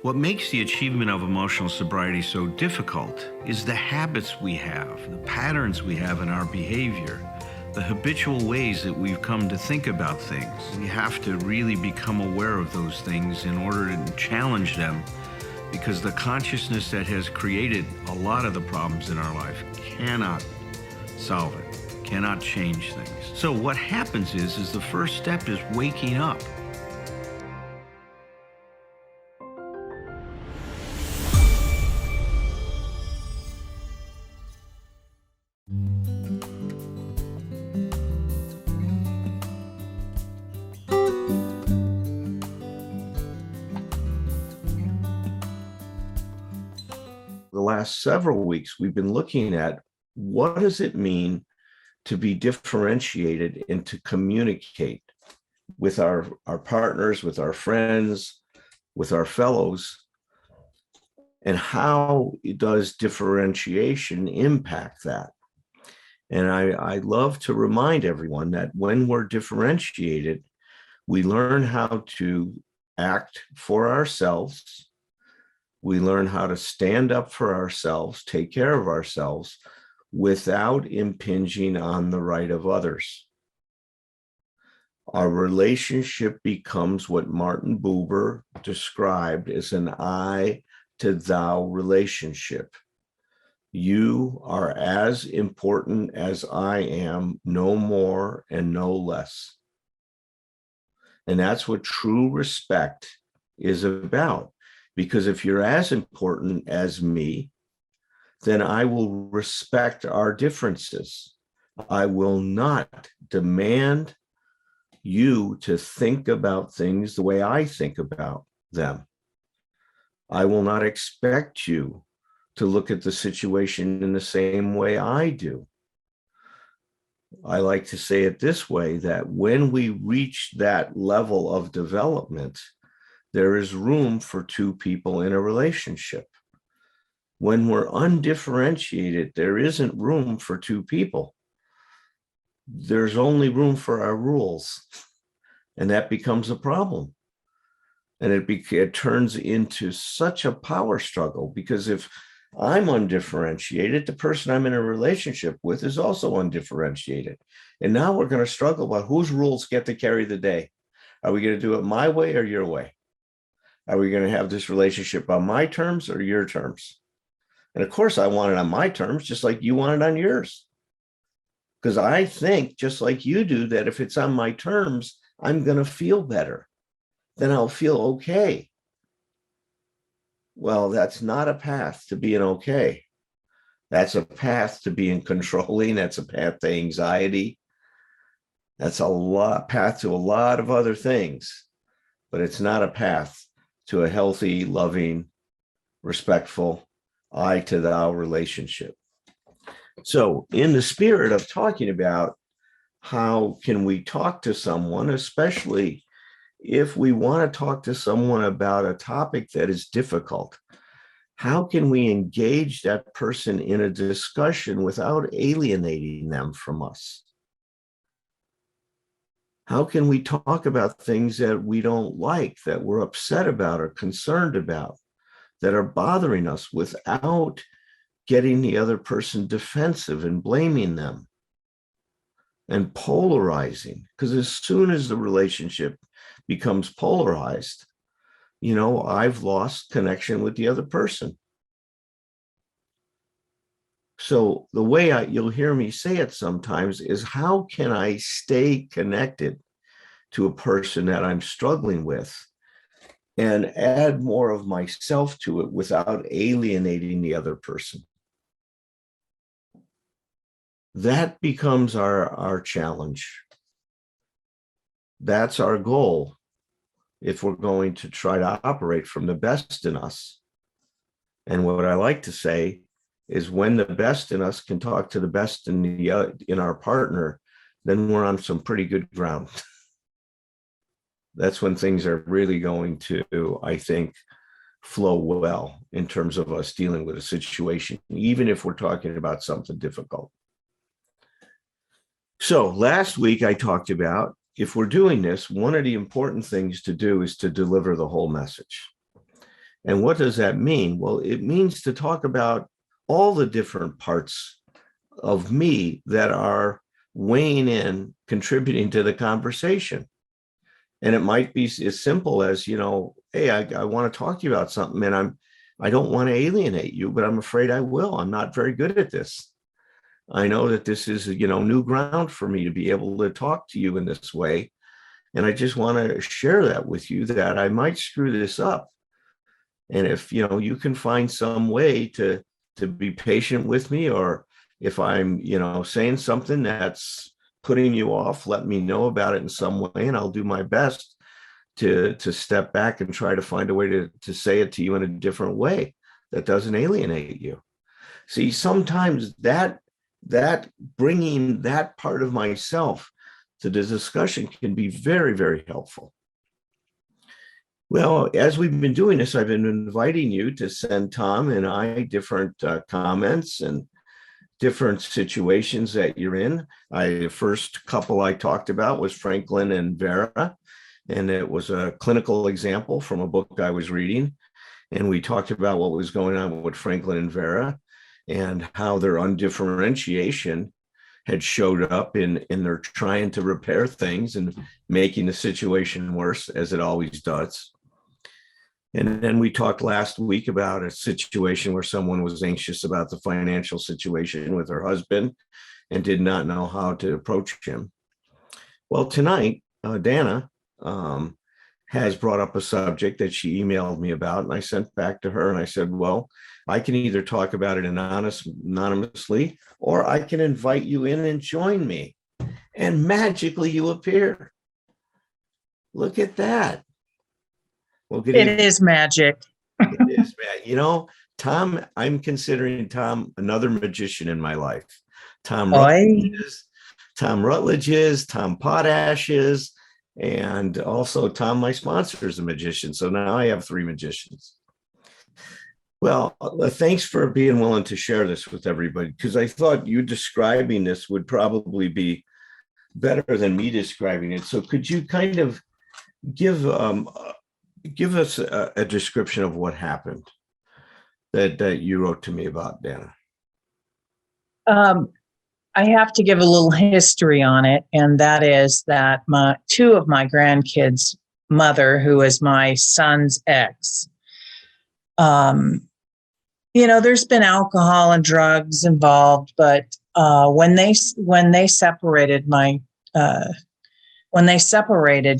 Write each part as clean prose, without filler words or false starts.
What makes the achievement of emotional sobriety so difficult is the habits we have, the patterns we have in our behavior, the habitual ways that we've come to think about things. We have to really become aware of those things in order to challenge them, because the consciousness that has created a lot of the problems in our life cannot solve it, cannot change things. So what happens is the first step is waking up. The last several weeks, we've been looking at what does it mean to be differentiated and to communicate with our partners, with our friends, with our fellows, and how does differentiation impact that? And I love to remind everyone that when we're differentiated, we learn how to act for ourselves. We learn how to stand up for ourselves, take care of ourselves without impinging on the right of others. Our relationship becomes what Martin Buber described as an I to thou relationship. You are as important as I am, no more and no less. And that's what true respect is about. Because if you're as important as me, then I will respect our differences. I will not demand you to think about things the way I think about them. I will not expect you to look at the situation in the same way I do. I like to say it this way, that when we reach that level of development, there is room for two people in a relationship. When we're undifferentiated, there isn't room for two people. There's only room for our rules, and that becomes a problem. And it turns into such a power struggle, because if I'm undifferentiated, the person I'm in a relationship with is also undifferentiated. And now we're going to struggle about whose rules get to carry the day. Are we going to do it my way or your way? Are we going to have this relationship on my terms or your terms? And of course, I want it on my terms, just like you want it on yours. Because I think, just like you do, that if it's on my terms, I'm going to feel better. Then I'll feel okay. Well, that's not a path to being okay. That's a path to being controlling. That's a path to anxiety. That's a path to a lot of other things, but it's not a path to a healthy, loving, respectful, I to thou relationship. So in the spirit of talking about how can we talk to someone, especially if we want to talk to someone about a topic that is difficult, how can we engage that person in a discussion without alienating them from us? How can we talk about things that we don't like, that we're upset about or concerned about, that are bothering us, without getting the other person defensive and blaming them and polarizing? Because as soon as the relationship becomes polarized, I've lost connection with the other person. So the way you'll hear me say it sometimes is, how can I stay connected to a person that I'm struggling with and add more of myself to it without alienating the other person? That becomes our challenge. That's our goal if we're going to try to operate from the best in us. And what I like to say is, when the best in us can talk to the best in our partner, then we're on some pretty good ground. That's when things are really going to, I think, flow well in terms of us dealing with a situation, even if we're talking about something difficult. So last week I talked about, if we're doing this, one of the important things to do is to deliver the whole message. And what does that mean? Well, it means to talk about all the different parts of me that are weighing in, contributing to the conversation. And it might be as simple as, hey, I want to talk to you about something, and I don't want to alienate you, but I'm afraid I will. I'm not very good at this. I know that this is, new ground for me to be able to talk to you in this way. And I just want to share that with you, that I might screw this up. And if, you can find some way to be patient with me, or if I'm, saying something that's putting you off, let me know about it in some way, and I'll do my best to step back and try to find a way to say it to you in a different way that doesn't alienate you. See, sometimes that bringing that part of myself to the discussion can be very, very helpful. Well, as we've been doing this, I've been inviting you to send Thom and I different comments and different situations that you're in. The first couple I talked about was Franklin and Vera, and it was a clinical example from a book I was reading. And we talked about what was going on with Franklin and Vera and how their undifferentiation had showed up in their trying to repair things and making the situation worse, as it always does. And then we talked last week about a situation where someone was anxious about the financial situation with her husband and did not know how to approach him. Well, tonight, Danna has brought up a subject that she emailed me about, and I sent back to her and I said, well, I can either talk about it anonymously, or I can invite you in and join me. And magically you appear. Look at that. Well, good evening. It is magic. It is, man. Thom, I'm considering Thom another magician in my life. Thom Rutledge is, Thom Potash is, and also Thom, my sponsor, is a magician. So now I have 3 magicians. Well, thanks for being willing to share this with everybody, because I thought you describing this would probably be better than me describing it. So could you kind of give us a description of what happened that you wrote to me about, Danna? I have to give a little history on it, and that is that 2 of my grandkids' mother, who is my son's ex, there's been alcohol and drugs involved, but when they separated,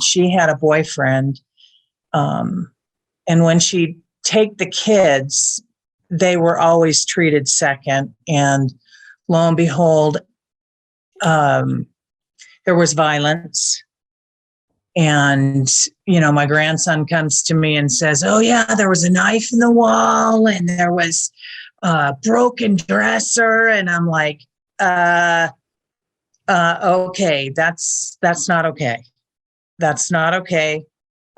she had a boyfriend, and when she'd take the kids, they were always treated second, and lo and behold, there was violence. And, my grandson comes to me and says, oh yeah, there was a knife in the wall and there was a broken dresser. And I'm like, okay, that's not okay. That's not okay.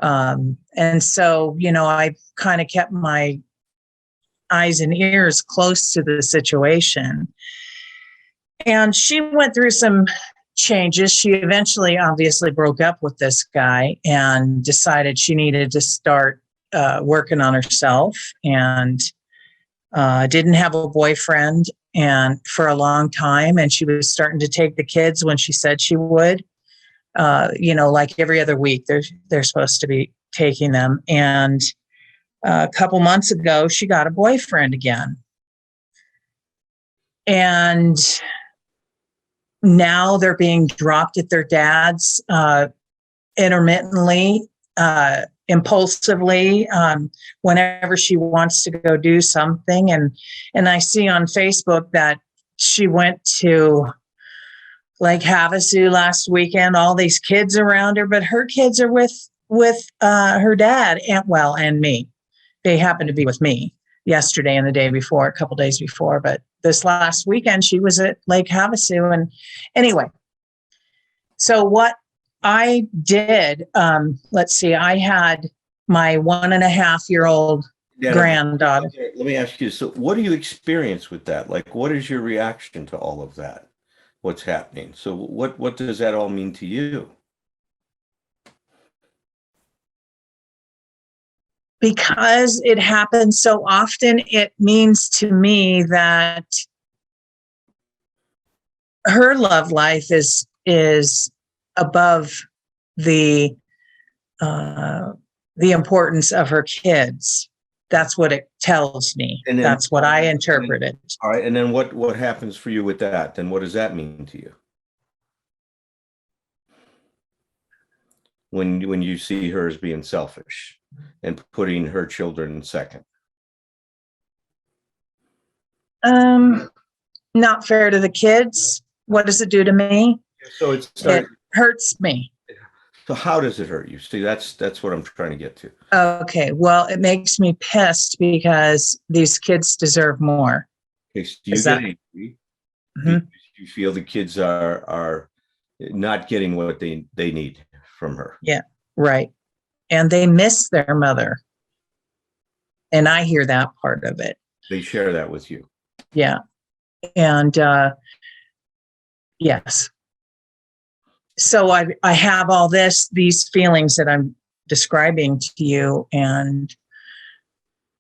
And so, I kind of kept my eyes and ears close to the situation. And she went through some changes. She eventually obviously broke up with this guy and decided she needed to start working on herself, and didn't have a boyfriend and for a long time. And she was starting to take the kids when she said she would, like every other week they're supposed to be taking them. And a couple months ago, she got a boyfriend again. And now they're being dropped at their dad's intermittently, impulsively, whenever she wants to go do something. And I see on Facebook that she went to Lake Havasu last weekend, all these kids around her, but her kids are with her dad and me. They happen to be with me yesterday and the day before, a couple days before, but this last weekend she was at Lake Havasu. And anyway, so what I did, I had my 1.5-year-old granddaughter. Okay, let me ask you, so what do you experience with that? Like, what is your reaction to all of that? What's happening? So what does that all mean to you? because it happens so often, it means to me that her love life is above the importance of her kids. That's what it tells me. And then, that's what I interpreted. All right. And then what happens for you with that? Then what does that mean to you? When you see her as being selfish and putting her children second? Not fair to the kids. What does it do to me? So it hurts me. So how does it hurt you? See, that's what I'm trying to get to. Okay, well, it makes me pissed because these kids deserve more. Okay, so you get angry. Mm-hmm. You feel the kids are not getting what they need from her. Yeah, right. And they miss their mother. And I hear that part of it. They share that with you. Yeah. And yes. So I have all these feelings that I'm describing to you, and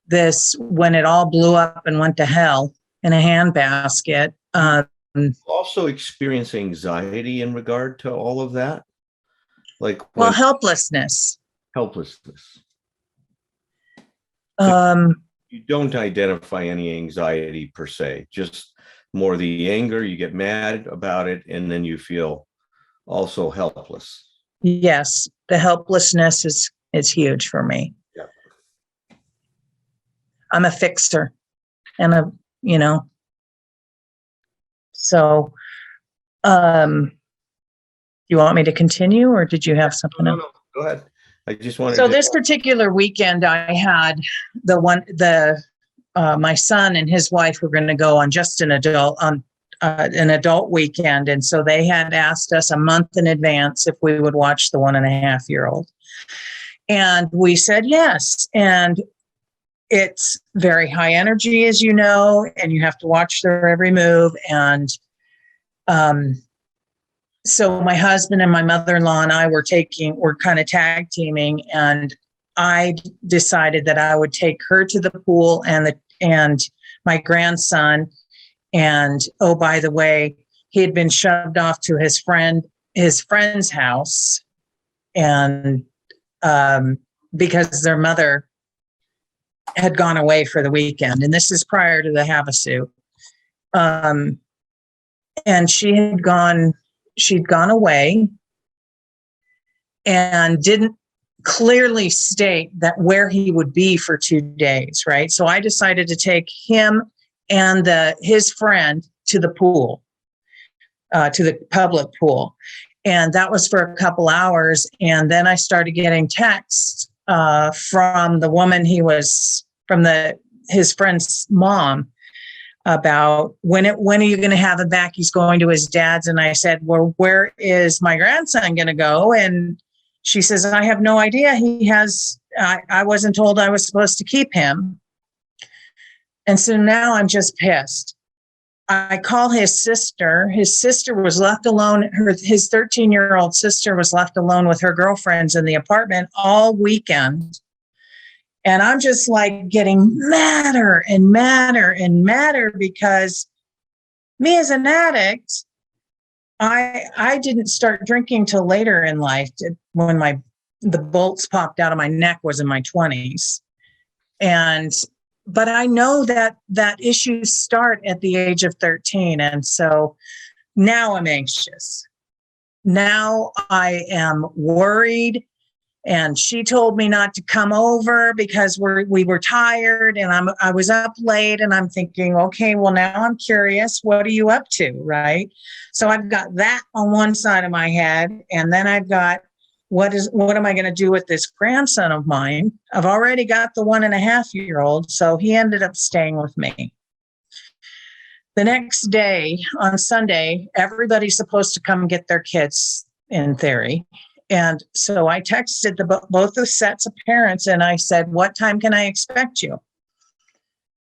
this, when it all blew up and went to hell in a handbasket. Also experience anxiety in regard to all of that? Well, helplessness. Helplessness. You don't identify any anxiety per se, just more the anger, you get mad about it, and then you feel also helpless. Yes, the helplessness is huge for me. Yeah. I'm a fixer, and so you want me to continue, or did you have something else? No, go ahead. I just wanted so this particular weekend I had my son and his wife were going to go on just an adult weekend. And so they had asked us a month in advance if we would watch the 1.5-year-old. And we said yes. And it's very high energy, as you know, and you have to watch their every move. And so my husband and my mother-in-law and I were kind of tag teaming, and I decided that I would take her to the pool and my grandson. And oh, by the way, he had been shoved off to his friend's house, and because their mother had gone away for the weekend, and this is prior to the Havasu. And she'd gone away and didn't clearly state that where he would be for 2 days, right? So I decided to take him and his friend to the pool, to the public pool. And that was for a couple hours. And then I started getting texts from the woman his friend's mom about when are you going to have him back? He's going to his dad's. And I said, well, where is my grandson going to go? And she says, I have no idea. I wasn't told I was supposed to keep him. And so now I'm just pissed. I call his sister. His sister was left alone. His 13-year-old sister was left alone with her girlfriends in the apartment all weekend. And I'm just like getting madder and madder and madder because me as an addict, I didn't start drinking till later in life, when the bolts popped out of my neck was in my 20s. But I know that issues start at the age of 13. And so now I'm anxious. Now I am worried. And she told me not to come over because we were tired, and I was up late, and I'm thinking, okay, well, now I'm curious. What are you up to? Right. So I've got that on one side of my head. And then I've got, what am I going to do with this grandson of mine? I've already got the 1.5-year-old. So he ended up staying with me. The next day on Sunday, everybody's supposed to come get their kids in theory. And so I texted both the sets of parents, and I said, what time can I expect you?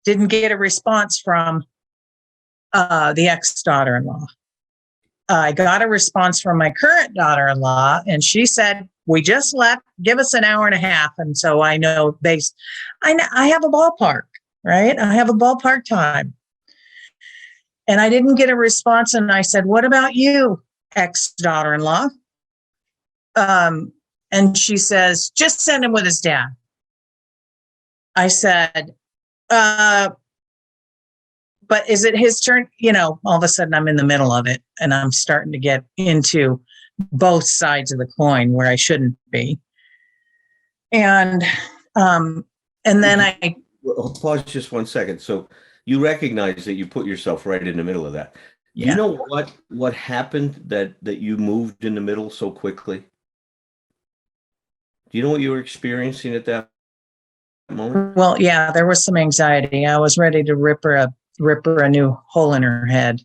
Didn't get a response from the ex-daughter-in-law. I got a response from my current daughter-in-law, and she said, we just left, give us an hour and a half. And so I know I have a ballpark, right? I have a ballpark time. And I didn't get a response. And I said, what about you, ex-daughter-in-law? And she says, just send him with his dad. I said, but is it his turn? All of a sudden I'm in the middle of it and I'm starting to get into both sides of the coin where I shouldn't be. And then pause just 1 second. So you recognize that you put yourself right in the middle of that. Yeah. You know what happened that you moved in the middle so quickly? Do you know what you were experiencing at that moment? Well, yeah, there was some anxiety. I was ready to rip her a new hole in her head.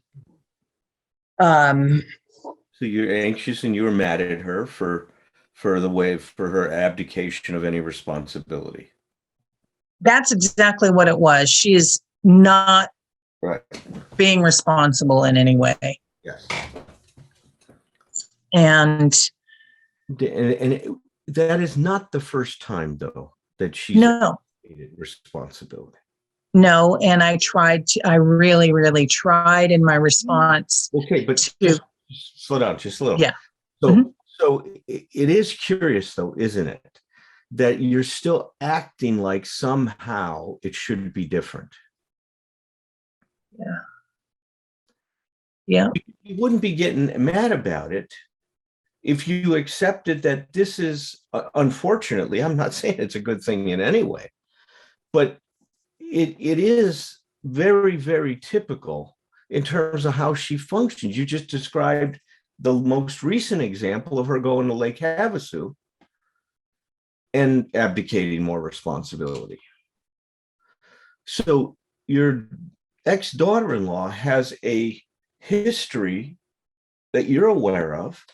So you're anxious and you were mad at her for her abdication of any responsibility. That's exactly what it was. She is not being responsible in any way. Yes. And that is not the first time, though, that she's needed responsibility. No, and I really, really tried in my response. Okay, but just slow down just a little. Yeah. So it is curious, though, isn't it, that you're still acting like somehow it should be different. Yeah. Yeah. You wouldn't be getting mad about it if you accepted that this is, unfortunately, I'm not saying it's a good thing in any way, but it is very, very typical in terms of how she functions. You just described the most recent example of her going to Lake Havasu and abdicating more responsibility. So your ex-daughter-in-law has a history that you're aware of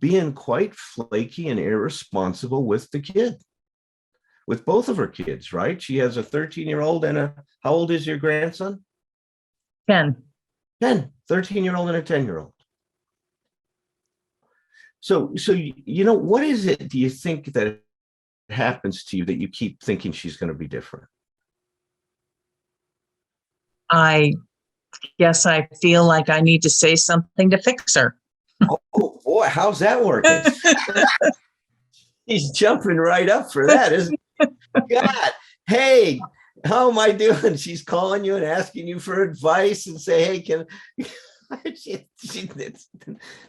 being quite flaky and irresponsible with the kid, with both of her kids, right? She has a 13-year-old and how old is your grandson? 10. 13-year-old and a 10-year-old. So, what is it, do you think, that happens to you that you keep thinking she's going to be different? I guess I feel like I need to say something to fix her. Oh boy, how's that working? He's jumping right up for that, isn't he? God, hey, how am I doing? She's calling you and asking you for advice and say, hey, can it's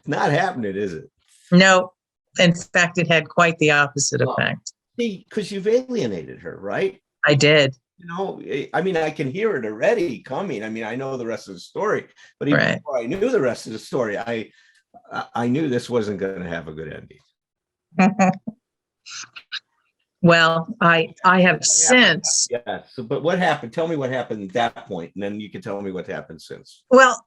not happening, is it? No. In fact, it had quite the opposite effect. See, because you've alienated her, right? I did. I mean, I can hear it already coming. I mean, I know the rest of the story, but even before I knew the rest of the story, I knew this wasn't going to have a good ending. Well, I have since. Yeah. So, but what happened? Tell me what happened at that point, and then you can tell me what happened since. Well,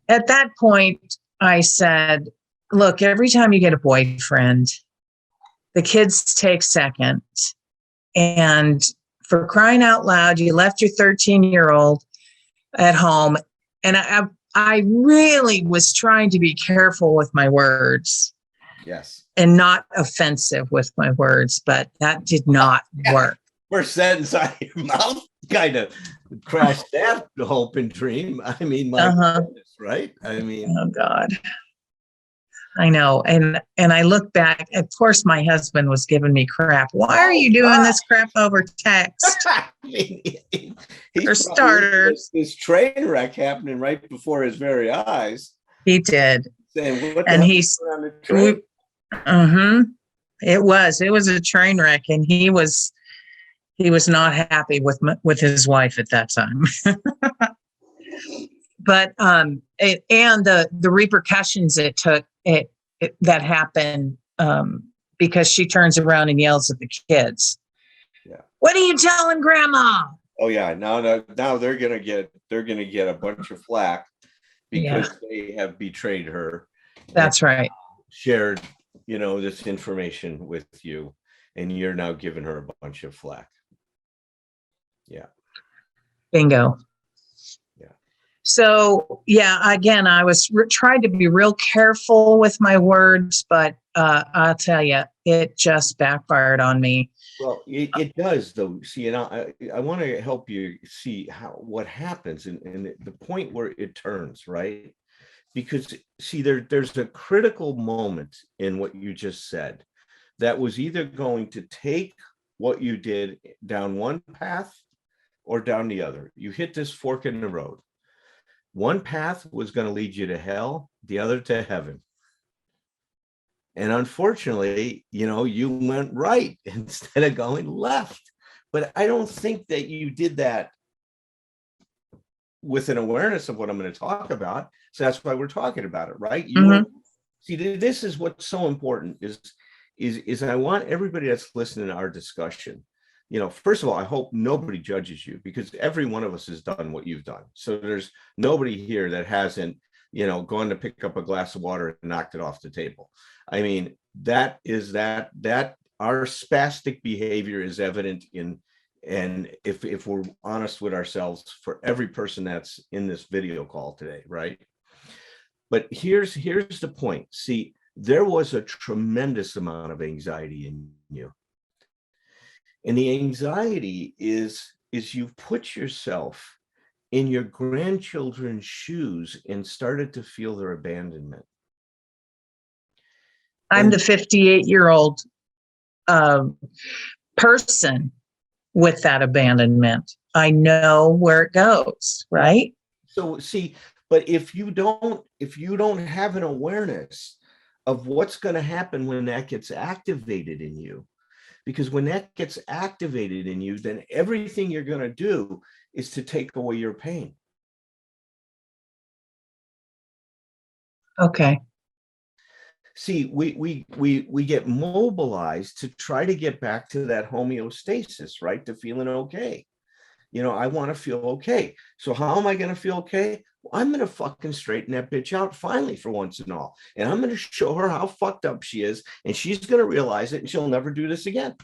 at that point, I said, look, every time you get a boyfriend, the kids take second. And for crying out loud, you left your 13-year-old at home. And I really was trying to be careful with my words. Yes. And not offensive with my words, but that did not work. First sentence out of your mouth kind of crashed that hope and dream. I mean, my goodness, right? I mean, oh God. I know. And I look back, of course, my husband was giving me crap. Why are you doing this crap over text? I mean, for starters. This train wreck happening right before his very eyes. He did. Saying, what the and hell he's on the train? It was a train wreck, and he was not happy with his wife at that time. But the repercussions it took that happened because she turns around and yells at the kids. Yeah. What are you telling Grandma? Oh yeah, now they're gonna get a bunch of flack because they have betrayed her. That's right. Shared, this information with you, and you're now giving her a bunch of flack. Yeah. Bingo. Yeah. So yeah, again, I was trying to be real careful with my words, but I'll tell you, it just backfired on me. Well, it does though. See, and I want to help you see what happens and the point where it turns, right? Because see, there's a critical moment in what you just said that was either going to take what you did down one path or down the other. You hit this fork in the road. One path was going to lead you to hell, the other to heaven. And unfortunately, you went right instead of going left. But I don't think that you did that with an awareness of what I'm going to talk about. So that's why we're talking about it, right? See, this is what's so important is I want everybody that's listening to our discussion, first of all, I hope nobody judges you, because every one of us has done what you've done. So there's nobody here that hasn't, gone to pick up a glass of water and knocked it off the table. I mean, that our spastic behavior is evident in, and if we're honest with ourselves, for every person that's in this video call today, right? But here's the point. See, there was a tremendous amount of anxiety in you. And the anxiety is you've put yourself in your grandchildren's shoes and started to feel their abandonment. I'm the 58-year-old person with that abandonment. I know where it goes, right? So see, but if you don't have an awareness of what's going to happen when that gets activated in you, because when that gets activated in you, then everything you're going to do is to take away your pain. Okay. See, we get mobilized to try to get back to that homeostasis, right? To feeling okay. I want to feel okay. So how am I going to feel okay? Well, I'm going to fucking straighten that bitch out finally for once and all. And I'm going to show her how fucked up she is. And she's going to realize it and she'll never do this again.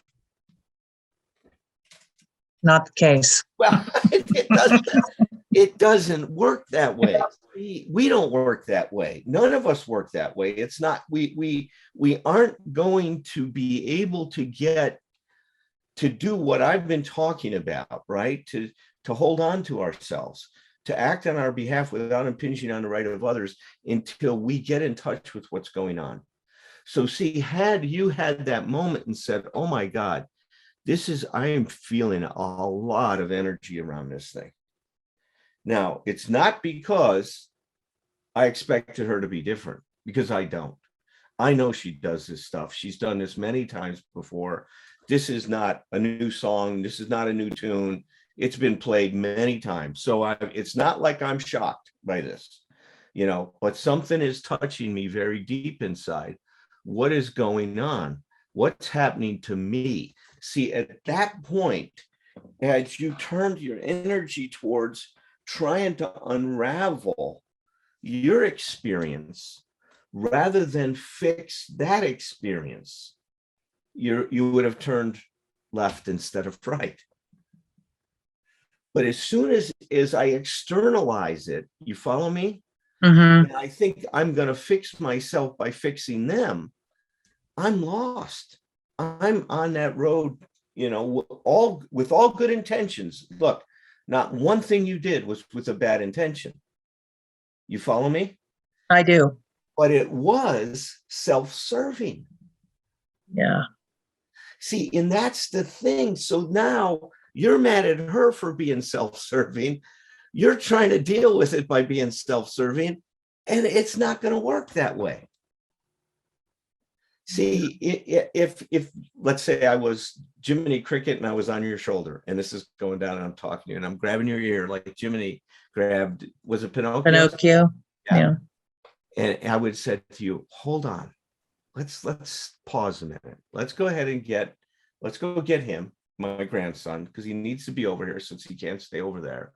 Not the case. Well, it doesn't work that way. We don't work that way. None of us work that way. It's not, we aren't going to be able to get to do what I've been talking about, right? To hold on to ourselves, to act on our behalf without impinging on the right of others until we get in touch with what's going on. So see, had you had that moment and said, oh my God, I am feeling a lot of energy around this thing. Now, it's not because I expected her to be different, because I don't. I know she does this stuff. She's done this many times before. This is not a new song. This is not a new tune. It's been played many times. So it's not like I'm shocked by this, but something is touching me very deep inside. What is going on? What's happening to me? See, at that point, as you turned your energy towards trying to unravel your experience rather than fix that experience, you would have turned left instead of right. But as soon as I externalize it, you follow me? And I think I'm going to fix myself by fixing them, I'm lost. I'm on that road, with all good intentions. Look, not one thing you did was with a bad intention. You follow me? I do. But it was self-serving. Yeah. See, and that's the thing. So now you're mad at her for being self-serving. You're trying to deal with it by being self-serving, and it's not going to work that way. See, if let's say I was Jiminy Cricket and I was on your shoulder, and this is going down and I'm talking to you and I'm grabbing your ear like Jiminy grabbed, was it Pinocchio? Pinocchio. Yeah. And I would say to you, hold on, let's pause a minute. Let's go get him, my grandson, because he needs to be over here since he can't stay over there.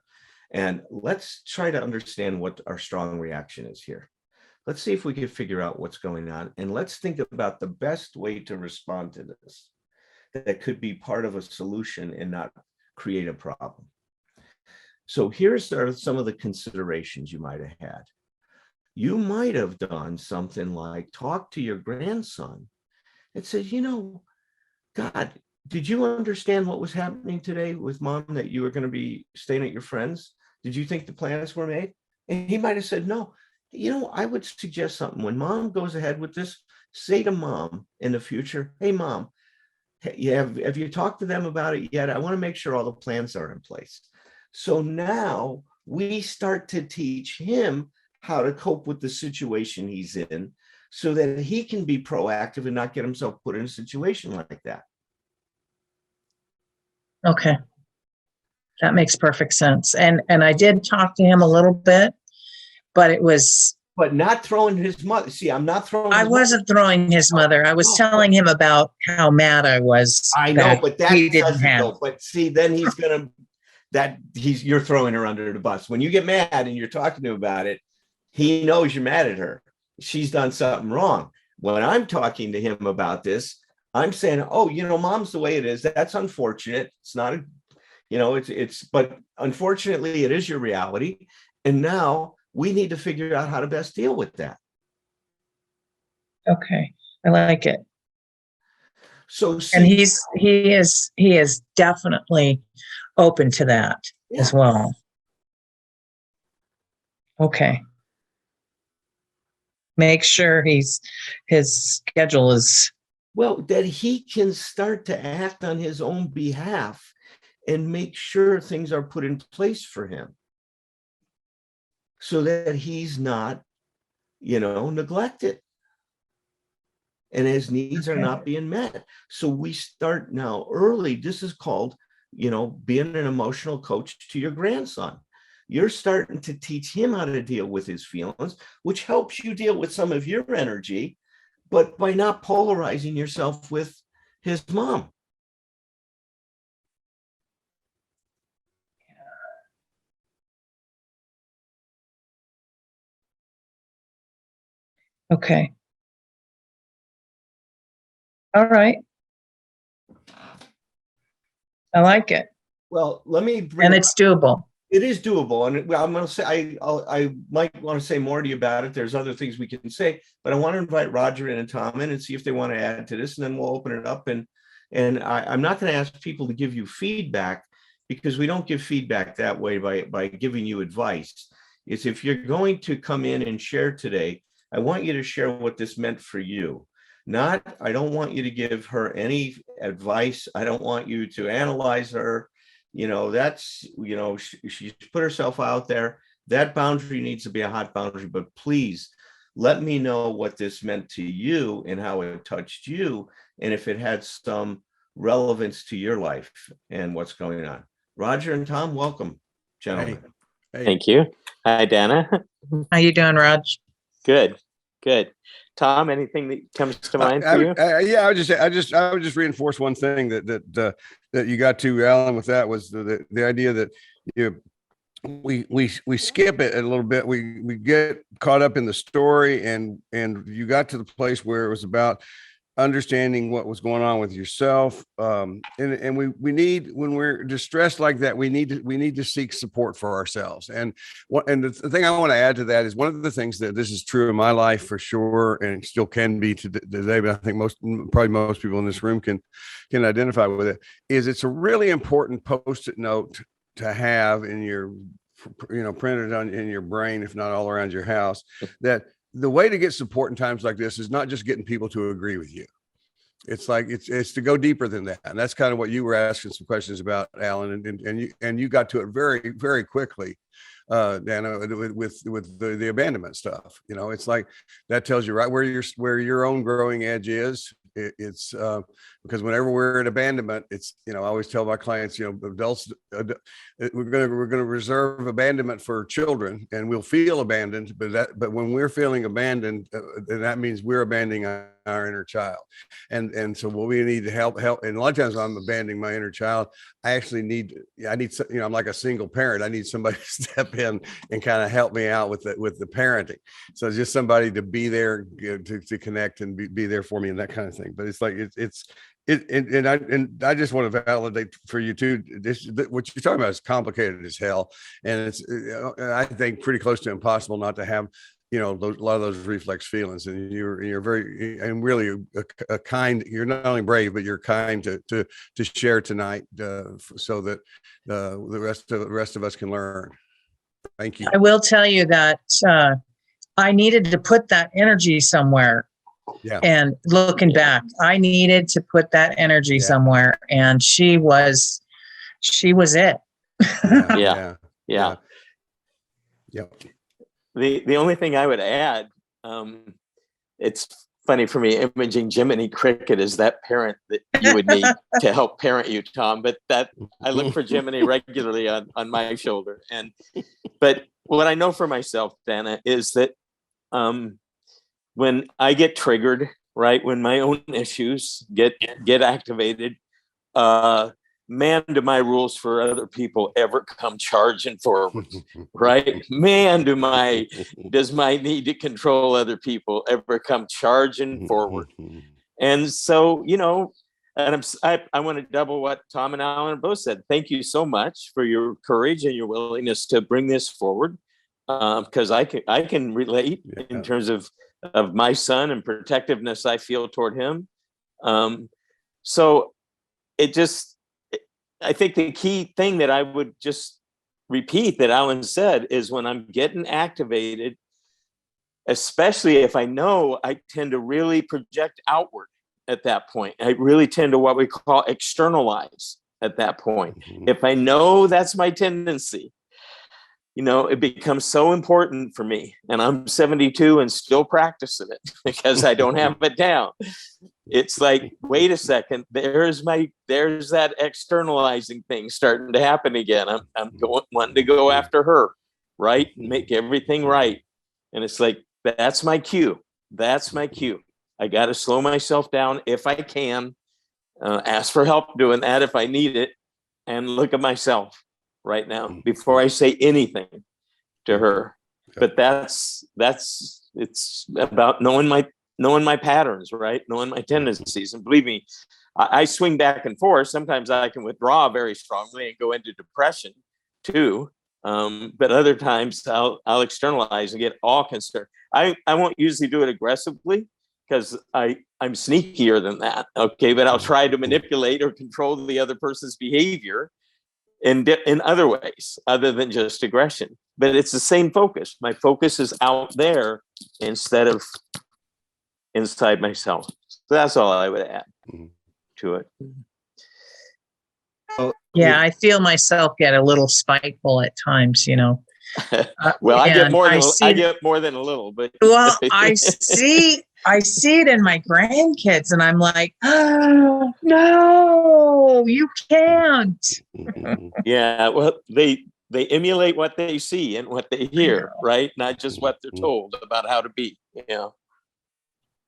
And let's try to understand what our strong reaction is here. Let's see if we can figure out what's going on. And let's think about the best way to respond to this that could be part of a solution and not create a problem. So here's some of the considerations you might have had. You might have done something like talk to your grandson and said, God, did you understand what was happening today with mom, that you were going to be staying at your friend's? Did you think the plans were made? And he might have said, no. I would suggest something. When mom goes ahead with this, say to mom in the future, hey, mom, have you talked to them about it yet? I want to make sure all the plans are in place. So now we start to teach him how to cope with the situation he's in so that he can be proactive and not get himself put in a situation like that. Okay. That makes perfect sense. And I did talk to him a little bit, but it was. But not throwing his mother. See, I'm not throwing. I wasn't throwing his mother. I was telling him about how mad I was. I know, but that he didn't doesn't have. go. But see, then he's gonna you're throwing her under the bus. When you get mad and you're talking to him about it, he knows you're mad at her. She's done something wrong. When I'm talking to him about this, I'm saying, oh, mom's the way it is. That's unfortunate. It's not a, but unfortunately it is your reality. And now we need to figure out how to best deal with that. Okay. I like it. So, and he is definitely open to that as well. Okay. Make sure his schedule is. Well, that he can start to act on his own behalf and make sure things are put in place for him so that he's not, neglected and his needs are not being met. So we start now early. This is called, being an emotional coach to your grandson. You're starting to teach him how to deal with his feelings, which helps you deal with some of your energy, but by not polarizing yourself with his mom. Okay. All right. I like it. Well, let me and it's doable. It is doable. And I'm going to say, I might want to say more to you about it. There's other things we can say, but I want to invite Roger in and Thom in and see if they want to add to this, and then we'll open it up. And I'm not going to ask people to give you feedback, because we don't give feedback that way by giving you advice. It's if you're going to come in and share today, I want you to share what this meant for you. I don't want you to give her any advice. I don't want you to analyze her. She's put herself out there. That boundary needs to be a hot boundary, but please let me know what this meant to you and how it touched you, and if it had some relevance to your life and what's going on. Roger and Thom, welcome, gentlemen. Hey. Thank you. Hi, Danna. How you doing, Raj? Good. Thom, anything that comes to mind for you? I would just reinforce one thing that you got to, Alan, with that was the idea that we skip it a little bit. We get caught up in the story, and you got to the place where it was about understanding what was going on with yourself. And we need, when we're distressed like that, we need to seek support for ourselves. And the thing I want to add to that is, one of the things that this is true in my life for sure, and still can be today, but I think probably most people in this room can identify with it, is it's a really important Post-it note to have in your, printed in your brain, if not all around your house, that the way to get support in times like this is not just getting people to agree with you. It's like, it's to go deeper than that. And that's kind of what you were asking some questions about, Alan, and you got to it very, very quickly, Danna, with the abandonment stuff. It's like, that tells you right where your own growing edge is. It's because whenever we're in abandonment, it's, I always tell my clients, adults, we're going to reserve abandonment for children, and we'll feel abandoned, but when we're feeling abandoned, then that means we're abandoning our inner child. And so what we need to help. And a lot of times when I'm abandoning my inner child, I need, I'm like a single parent. I need somebody to step in and kind of help me out with the parenting. So just somebody to be there, to connect and be there for me and that kind of thing. But it's like, I just want to validate for you too. What you're talking about is complicated as hell, and it's I think pretty close to impossible not to have a lot of those reflex feelings. And you're very and really a kind. You're not only brave, but you're kind to share tonight, so that the rest of us can learn. Thank you. I will tell you that I needed to put that energy somewhere. Yeah. And looking back, I needed to put that energy somewhere, and she was it. Yeah. The only thing I would add, it's funny for me, imaging Jiminy Cricket is that parent that you would need to help parent you, Thom. But that I look for Jiminy regularly on my shoulder. But what I know for myself, Danna, is that when I get triggered, right, when my own issues get activated, man, do my rules for other people ever come charging forward, right? Man, does my need to control other people ever come charging forward? And so, and I want to double what Thom and Alan both said. Thank you so much for your courage and your willingness to bring this forward, because I can relate in terms of my son and protectiveness I feel toward him. So I think the key thing that I would just repeat that Alan said is when I'm getting activated, especially if I know I tend to really project outward at that point. I really tend to what we call externalize at that point. If I know that's my tendency, it becomes so important for me. And I'm 72 and still practicing it because I don't have it down. It's like, wait a second, there's that externalizing thing starting to happen again. I'm wanting to go after her, right? And make everything right. And it's like, that's my cue. That's my cue. I got to slow myself down if I can, ask for help doing that if I need it, and look at myself right now before I say anything to her. But it's about knowing my patterns, right? Knowing my tendencies. And believe me, I swing back and forth. Sometimes I can withdraw very strongly and go into depression too. But other times I'll externalize and get all concerned. I won't usually do it aggressively because I'm sneakier than that. Okay. But I'll try to manipulate or control the other person's behavior in other ways other than just aggression. But it's the same focus. My focus is out there instead of inside myself. So that's all I would add to it. Yeah, I feel myself get a little spiteful at times, Well, I get more than a little, but well, I see it in my grandkids, and I'm like, oh no, you can't. Yeah, well, they emulate what they see and what they hear, right? Not just what they're told about how to be.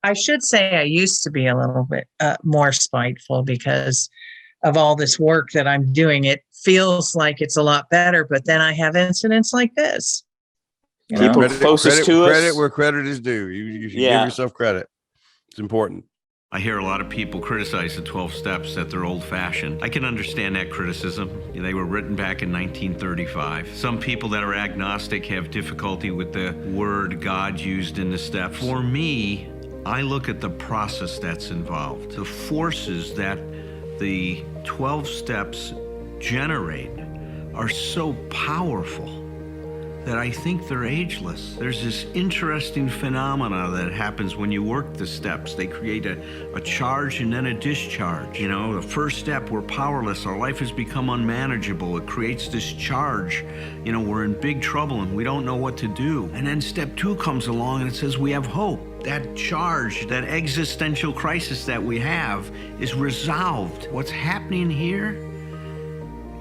I should say I used to be a little bit more spiteful because of all this work that I'm doing. It feels like it's a lot better, but then I have incidents like this. People closest to us. Credit where credit is due. You should give yourself credit. It's important. I hear a lot of people criticize the 12 steps that they're old-fashioned. I can understand that criticism. They were written back in 1935. Some people that are agnostic have difficulty with the word God used in the steps. For me, I look at the process that's involved, the forces that the 12 steps generate are so powerful that I think they're ageless. There's this interesting phenomena that happens when you work the steps. They create a charge and then a discharge. The first step, we're powerless. Our life has become unmanageable. It creates this charge. We're in big trouble and we don't know what to do. And then step 2 comes along and it says we have hope. That charge, that existential crisis that we have is resolved. What's happening here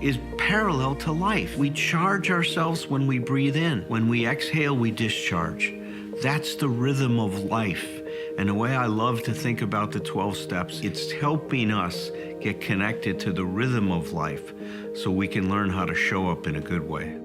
is parallel to life. We charge ourselves when we breathe in. When we exhale, we discharge. That's the rhythm of life. And the way I love to think about the 12 steps, it's helping us get connected to the rhythm of life so we can learn how to show up in a good way.